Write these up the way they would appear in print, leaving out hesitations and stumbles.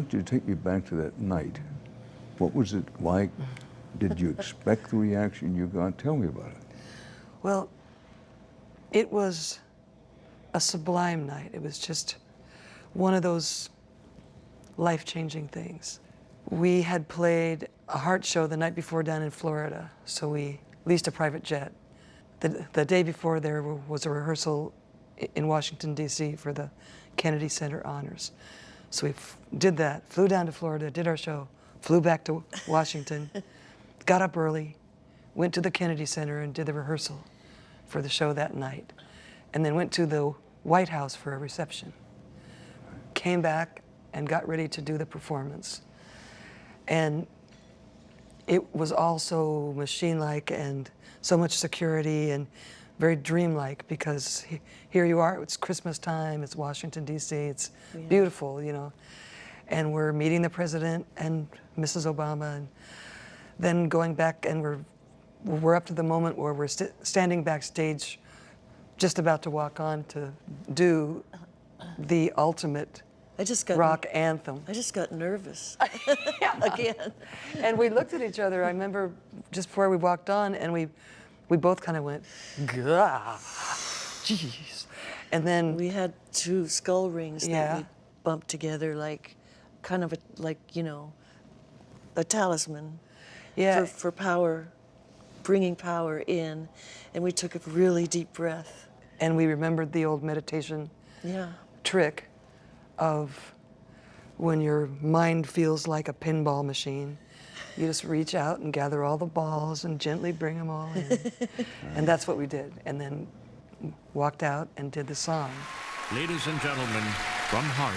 Would you take me back to that night? What was it like? Did you expect the reaction you got? Tell me about it. Well, it was a sublime night. It was just one of those life-changing things. We had played a Heart show the night before down in Florida, so we leased a private jet. The day before there was a rehearsal in Washington, D.C. for the Kennedy Center Honors. So we did that, flew down to Florida, did our show, flew back to Washington, got up early, went to the Kennedy Center and did the rehearsal for the show that night, and then went to the White House for a reception. Came back and got ready to do the performance. And it was all machine-like and so much security and very dreamlike, because here you are, it's Christmas time, it's Washington, D.C., it's beautiful, you know. And we're meeting the president and Mrs. Obama, and then going back, and we're up to the moment where we're standing backstage, just about to walk on to do the ultimate rock anthem. I just got nervous again. And we looked at each other, I remember just before we walked on, and we both kind of went, gah, jeez. And then we had two skull rings that we bumped together, like kind of you know, a talisman for power, bringing power in. And we took a really deep breath. And we remembered the old meditation trick of when your mind feels like a pinball machine, you just reach out and gather all the balls and gently bring them all in. And that's what we did. And then walked out and did the song. Ladies and gentlemen, from Heart,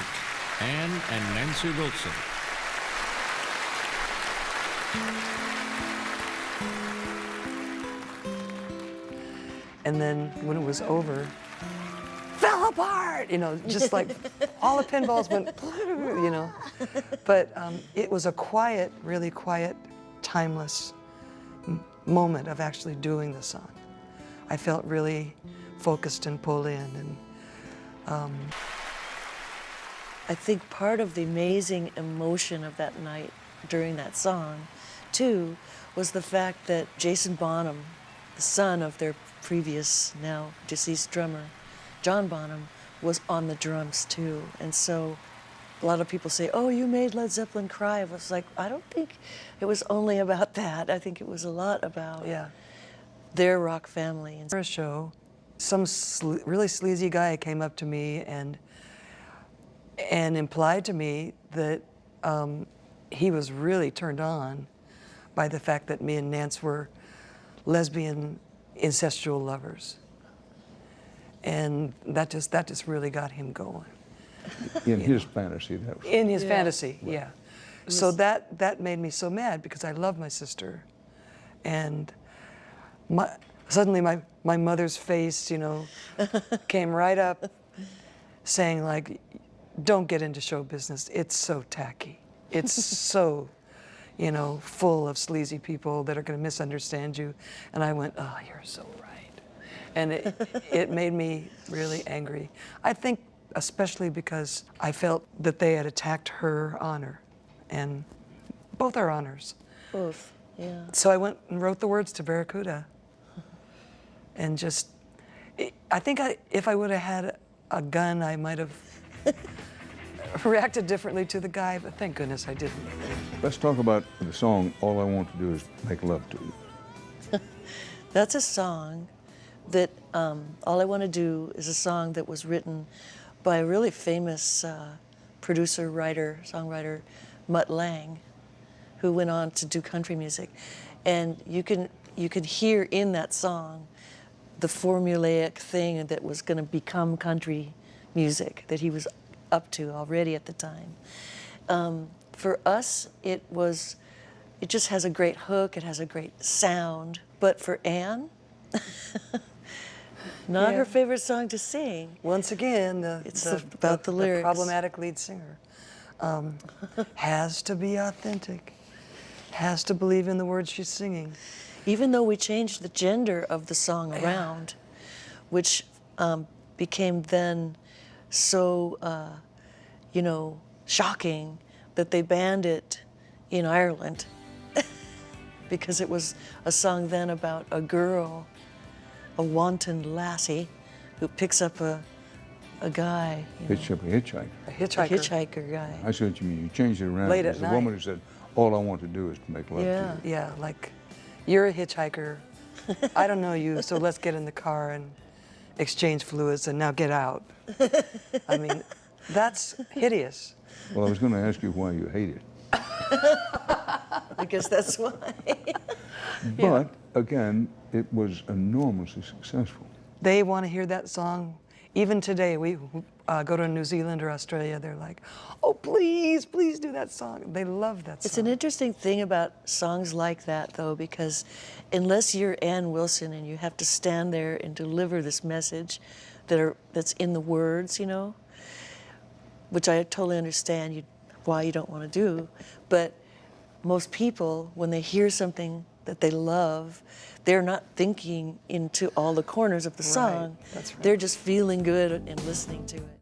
Anne and Nancy Wilson. And then when it was over, fell apart, you know, just like all the pinballs went, you know. But it was a quiet, really quiet, timeless moment of actually doing the song. I felt really focused and pulled in. And I think part of the amazing emotion of that night during that song, too, was the fact that Jason Bonham, the son of their previous, now deceased drummer, John Bonham, was on the drums too. And so a lot of people say, oh, you made Led Zeppelin cry. I was like, I don't think it was only about that. I think it was a lot about their rock family. For a show, some really sleazy guy came up to me and implied to me that he was really turned on by the fact that me and Nance were lesbian incestual lovers. And that just really got him going. In his fantasy, that was. In his fantasy, yeah. So that made me so mad, because I love my sister. And suddenly my mother's face, you know, came right up saying, like, don't get into show business. It's so tacky. It's so, you know, full of sleazy people that are going to misunderstand you. And I went, oh, you're so right. And it made me really angry. I think especially because I felt that they had attacked her honor, and both our honors. Both, yeah. So I went and wrote the words to Barracuda, and just, I think if I would have had a gun, I might have reacted differently to the guy, but thank goodness I didn't. Let's talk about the song, All I Want to Do Is Make Love to You. That's a song that, All I Want to Do is a song that was written by a really famous producer, writer, songwriter, Mutt Lange, who went on to do country music. And you can hear in that song the formulaic thing that was going to become country music that he was up to already at the time. For us, it just has a great hook, it has a great sound. But for Anne, not her favorite song to sing. Once again, it's about the lyrics. The problematic lead singer has to be authentic, has to believe in the words she's singing. Even though we changed the gender of the song around, which became then so, you know, shocking that they banned it in Ireland because it was a song then about a girl, a wanton lassie, who picks up a guy, Pitch up a hitchhiker. A a hitchhiker. hitchhiker guy. I see what you mean. You changed it around. Late at There's a night. woman who said, all I want to do is to make love Yeah. to you. Yeah, like, you're a hitchhiker. I don't know you, so let's get in the car and exchange fluids and now get out. I mean, that's hideous. Well, I was going to ask you why you hate it. I guess that's why. But, again, it was enormously successful. They want to hear that song. Even today, we go to New Zealand or Australia, they're like, oh, please, please do that song. They love that song. It's an interesting thing about songs like that, though, because unless you're Ann Wilson and you have to stand there and deliver this message that's in the words, you know, which I totally understand why you don't want to do, but most people, when they hear something that they love, they're not thinking into all the corners of the song. That's right. They're just feeling good and listening to it.